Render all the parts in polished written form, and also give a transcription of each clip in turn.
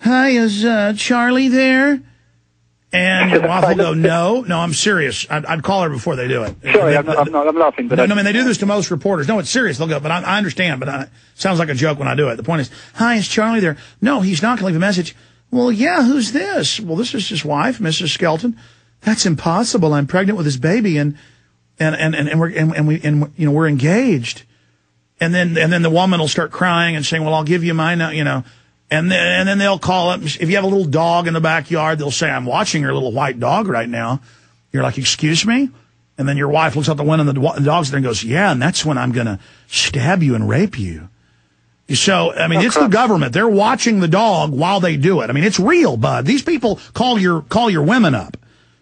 hi, is Charlie there? And your wife will go, no, I'm serious. I'd call her before they do it. Sorry, I'm laughing. But no, I mean, they do this to most reporters. No, it's serious. They'll go, but I understand, but it sounds like a joke when I do it. The point is, hi, is Charlie there? No, he's not going to leave a message. Well, yeah, who's this? Well, this is his wife, Mrs. Skelton. That's impossible. I'm pregnant with his baby, and we're engaged. And then the woman will start crying and saying, well, I'll give you mine, And then they'll call up. If you have a little dog in the backyard, they'll say, I'm watching your little white dog right now. You're like, excuse me? And then your wife looks out the window and the dog's there and goes, yeah, and that's when I'm going to stab you and rape you. So, I mean, it's the government. They're watching the dog while they do it. I mean, it's real, bud. These people call your women up.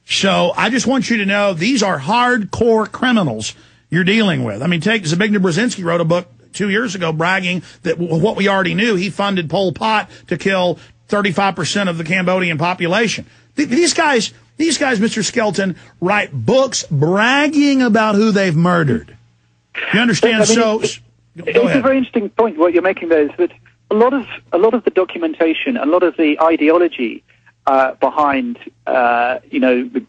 So I just want you to know these are hardcore criminals you're dealing with. I mean, Zbigniew Brzezinski wrote a book 2 years ago bragging that what we already knew, he funded Pol Pot to kill 35% of the Cambodian population. These guys, Mr. Skelton, write books bragging about who they've murdered. You understand? It's a very interesting point what you're making there, is that a lot of the documentation, a lot of the ideology behind the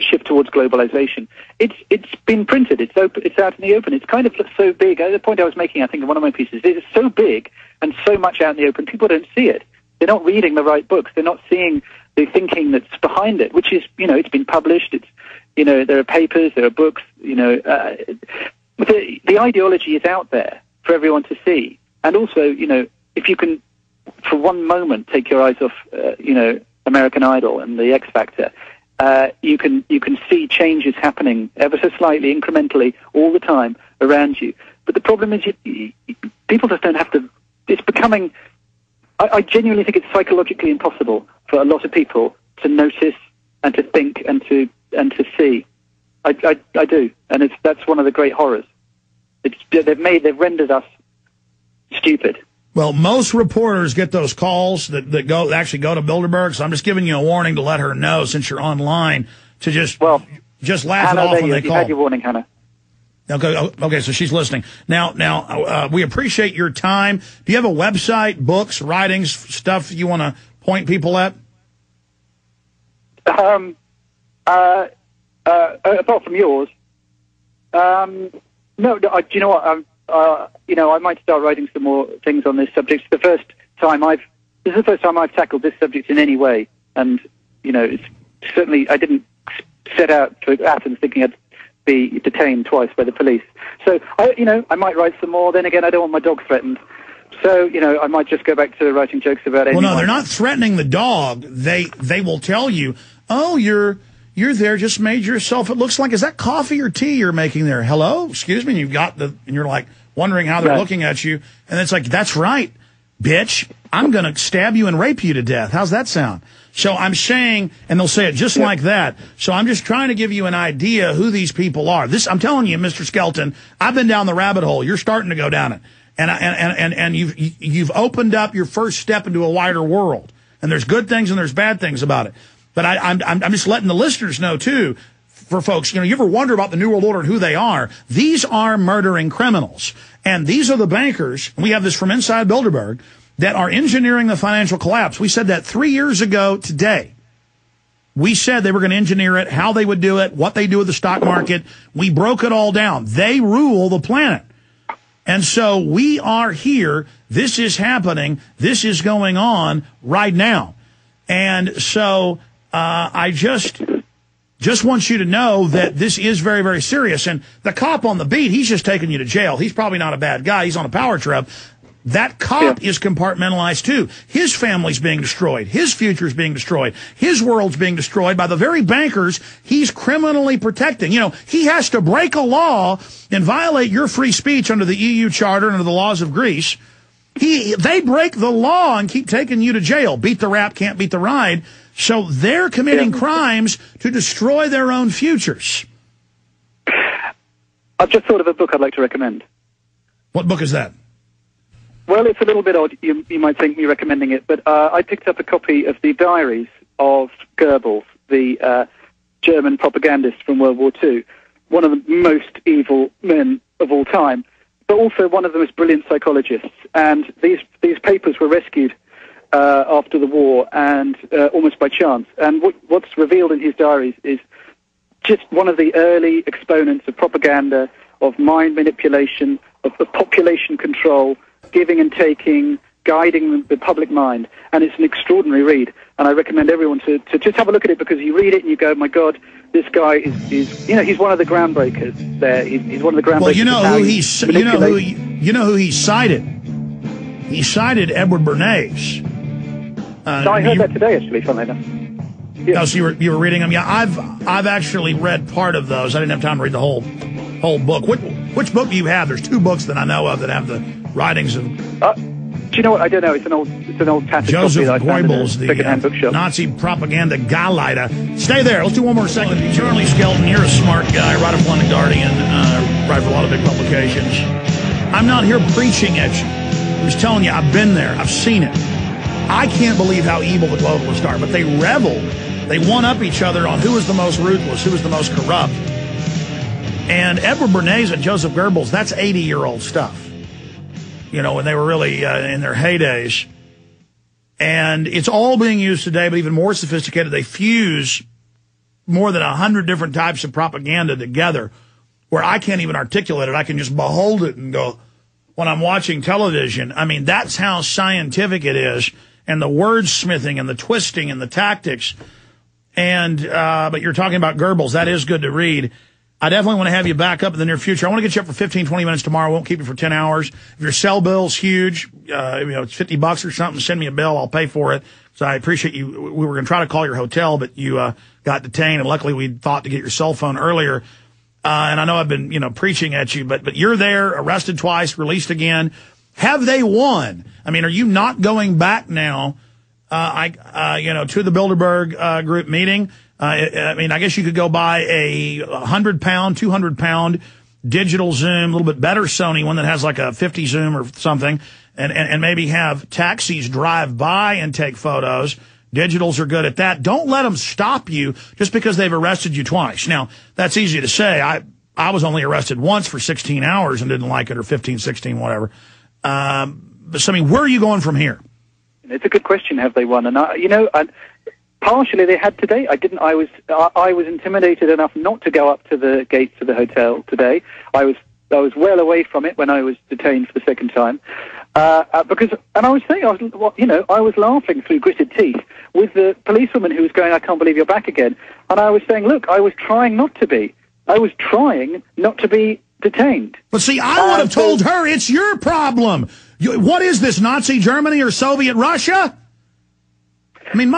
shift towards globalization, it's been printed. It's open. It's out in the open. It's kind of so big. The point I was making, I think, in one of my pieces, it's so big and so much out in the open. People don't see it. They're not reading the right books. They're not seeing the thinking that's behind it, which is, it's been published. It's, there are papers, there are books. The ideology is out there for everyone to see. And also, if you can, for one moment, take your eyes off, American Idol and the X Factor. You can see changes happening ever so slightly, incrementally, all the time around you. But the problem is, people just don't have to. It's becoming. I genuinely think it's psychologically impossible for a lot of people to notice and to think and to see. I do, and that's one of the great horrors. They've rendered us stupid. Well, most reporters get those calls that actually go to Bilderberg, so I'm just giving you a warning to let her know, since you're online, to just laugh Hannah, it off when they call. You had your warning, Hannah. Okay, so she's listening. Now, we appreciate your time. Do you have a website, books, writings, stuff you want to point people at? Apart from yours, no. Do you know what? I might start writing some more things on this subject. This is the first time I've tackled this subject in any way, and it's certainly I didn't set out to Athens thinking I'd be detained twice by the police. So I might write some more. Then again, I don't want my dog threatened. So I might just go back to writing jokes about anyone. Well, no, they're not threatening the dog. They will tell you, oh, you're there, just made yourself. It looks like, is that coffee or tea you're making there? Hello, excuse me. And you're like wondering how they're looking at you, and it's like, that's right, bitch. I'm gonna stab you and rape you to death. How's that sound? So I'm saying, and they'll say it just like that. So I'm just trying to give you an idea who these people are. I'm telling you, Mr. Skelton, I've been down the rabbit hole. You're starting to go down it, and you've opened up your first step into a wider world. And there's good things and there's bad things about it. But I'm just letting the listeners know too, for folks, you ever wonder about the New World Order and who they are? These are murdering criminals. And these are the bankers, we have this from inside Bilderberg, that are engineering the financial collapse. We said that 3 years ago today. We said they were going to engineer it, how they would do it, what they do with the stock market. We broke it all down. They rule the planet. And so we are here. This is happening. This is going on right now. And so I just want you to know that this is very, very serious. And the cop on the beat, he's just taking you to jail. He's probably not a bad guy. He's on a power trip. That cop is compartmentalized too. His family's being destroyed. His future's being destroyed. His world's being destroyed by the very bankers he's criminally protecting. He has to break a law and violate your free speech under the EU Charter and under the laws of Greece. They break the law and keep taking you to jail. Beat the rap, can't beat the ride. So they're committing crimes to destroy their own futures. I've just thought of a book I'd like to recommend. What book is that? Well, it's a little bit odd. You might think me recommending it, but I picked up a copy of the diaries of Goebbels, the German propagandist from World War II, one of the most evil men of all time, but also one of the most brilliant psychologists. And these papers were rescued after the war, and almost by chance. And what's revealed in his diaries is just one of the early exponents of propaganda, of mind manipulation, of population control, giving and taking, guiding the public mind. And it's an extraordinary read. And I recommend everyone to just have a look at it, because you read it and you go, my God, this guy is he's one of the groundbreakers there. He's one of the groundbreakers. Well, you know who he cited? He cited Edward Bernays. I heard that today, actually, funnily enough. Yeah. No, so you were reading them? Yeah, I've actually read part of those. I didn't have time to read the whole book. Which book do you have? There's two books that I know of that have the writings of... do you know what? I don't know. It's an old tattered Joseph copy Goebbels, the bookshop. Nazi propaganda Gauleiter. Stay there. Let's do one more segment. Charlie Skelton, you're a smart guy. Write for London Guardian. Write for a lot of big publications. I'm not here preaching at you. I'm just telling you, I've been there. I've seen it. I can't believe how evil the globalists are, but they revel. They one-up each other on who is the most ruthless, who is the most corrupt. And Edward Bernays and Joseph Goebbels, that's 80-year-old stuff. You know, when they were really in their heydays. And it's all being used today, but even more sophisticated. They fuse more than 100 different types of propaganda together, where I can't even articulate it. I can just behold it and go, when I'm watching television, I mean, that's how scientific it is, and the wordsmithing and the twisting and the tactics. And but you're talking about Goebbels. That is good to read. I definitely want to have you back up in the near future. I want to get you up for 15, 20 minutes tomorrow. I won't keep you for 10 hours. If your cell bill's huge, it's $50 or something, send me a bill. I'll pay for it. So I appreciate you. We were going to try to call your hotel, but you got detained, and luckily we thought to get your cell phone earlier. And I know I've been, preaching at you, but you're there, arrested twice, released again. Have they won? I mean, are you not going back now, to the Bilderberg group meeting? I mean, I guess you could go buy a 100-pound, 200-pound digital zoom, a little bit better Sony one that has like a 50 zoom or something, and maybe have taxis drive by and take photos. Digitals are good at that. Don't let them stop you just because they've arrested you twice. Now, that's easy to say. I was only arrested once for 16 hours and didn't like it, or 15, 16, whatever. But so, I mean, where are you going from here? It's a good question. Have they won? And partially they had today. I didn't. I was intimidated enough not to go up to the gates of the hotel today. I was well away from it when I was detained for the second time. Because I was saying, I was laughing through gritted teeth with the policewoman who was going, I can't believe you're back again. And I was saying, look, I was trying not to be. I was trying not to be detained. But see, I would have told her, it's your problem. What is this, Nazi Germany or Soviet Russia? I mean,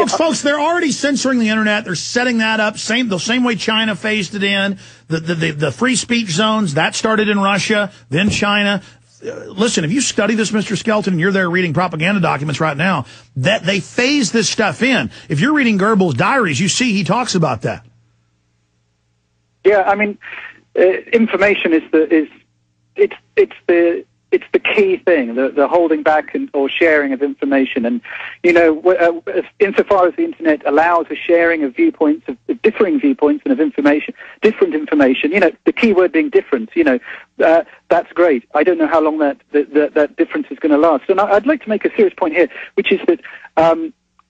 folks, they're already censoring the internet. They're setting that up the same way China phased it in. The free speech zones, that started in Russia, then China. Listen, if you study this, Mr. Skelton, and you're there reading propaganda documents right now, that they phase this stuff in. If you're reading Goebbels' diaries, you see he talks about that. Yeah, I mean, information is the key thing, the holding back or sharing of information. And, insofar as the internet allows a sharing of viewpoints, of differing viewpoints and of information, different information, the key word being different, that's great. I don't know how long that difference is going to last. And I'd like to make a serious point here, which is that,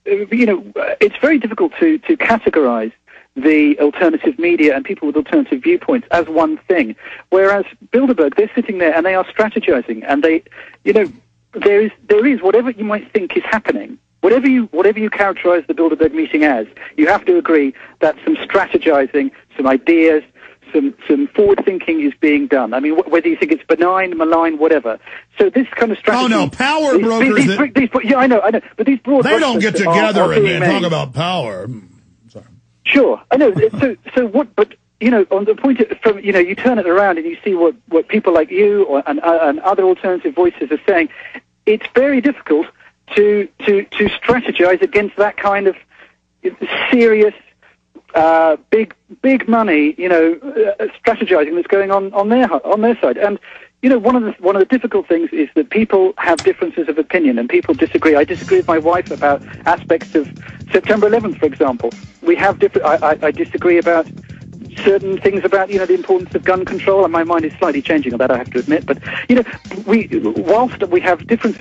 it's very difficult to categorize the alternative media and people with alternative viewpoints as one thing. Whereas Bilderberg, they're sitting there and they are strategizing, and they, there is whatever you might think is happening, whatever you characterize the Bilderberg meeting as, you have to agree that some strategizing, some ideas, some forward thinking is being done. I mean, whether you think it's benign, malign, whatever. So this kind of strategy. Oh no, power brokers. Yeah, I know. But these broad. They don't get together and talk about power. Sure, I know. So what? But on the point from you turn it around and you see what people like you and other alternative voices are saying. It's very difficult to strategize against that kind of serious, big money, strategizing that's going on their side. And one of the difficult things is that people have differences of opinion and people disagree. I disagree with my wife about aspects of September 11th, for example. We have I disagree about certain things about the importance of gun control, and my mind is slightly changing on that, I have to admit. But whilst we have differences